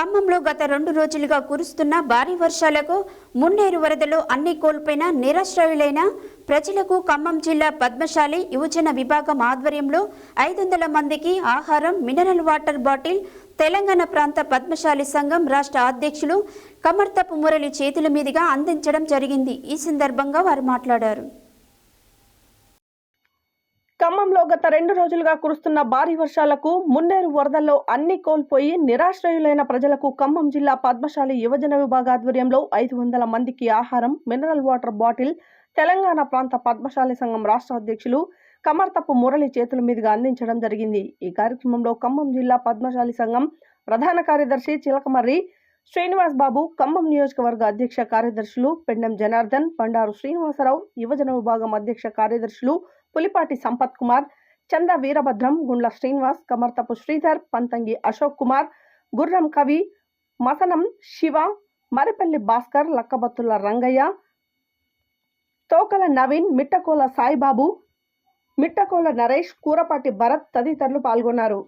ఖమ్మంలో గత 2 రోజులుగా కురుస్తున్న భారీ వర్షాలకు మున్నేరు వరదలో అన్ని కోల్పోయిన నిరాశ్రయులైన ప్రజలకు ఖమ్మం జిల్లా పద్మశాలి యువజన విభాగం ఆధ్వర్యంలో 500 మందికి ఆహారం, మినరల్ వాటర్ బాటిల్ తెలంగాణ ప్రాంత పద్మశాలి సంఘం రాష్ట్ర అధ్యక్షులు కమర్తపు మురళి చేతుల మీదుగా అందించడం జరిగింది. ఈ సందర్భంగా వారు మాట్లాడారు. ఖమ్మంలో గత 2 రోజులుగా కురుస్తున్న భారీ వర్షాలకు మున్నేరు వరదల్లో అన్ని కోల్పోయి నిరాశ్రయులైన ప్రజలకు ఖమ్మం జిల్లా పద్మశాలి యువజన విభాగ ఆధ్వర్యంలో 500 మందికి ఆహారం, మినరల్ వాటర్ బాటిల్ తెలంగాణ ప్రాంత పద్మశాలి సంఘం రాష్ట్ర అధ్యక్షులు కమర్తపు మురళి చేతుల మీదుగా అందించడం జరిగింది. ఈ కార్యక్రమంలో ఖమ్మం జిల్లా పద్మశాలి సంఘం ప్రధాన కార్యదర్శి చిలకమర్రి శ్రీనివాస్ బాబు, ఖమ్మం నియోజకవర్గ అధ్యక్ష కార్యదర్శులు పెండెం జనార్దన్, బండారు శ్రీనివాసరావు, యువజన విభాగం అధ్యక్ష కార్యదర్శులు పులిపాటి సంపత్ కుమార్, చంద వీరభద్రం, గుండ్ల శ్రీనివాస్, కమర్తపు శ్రీధర్, పంతంగి అశోక్ కుమార్, గుర్రం కవి, మసనం శివ, మరిపల్లి భాస్కర్, లక్కబత్తుల రంగయ్య, తోకల నవీన్, మిట్టకోల సాయిబాబు, మిట్టకోల నరేష్, కూరపాటి భరత్ తదితరులు పాల్గొన్నారు.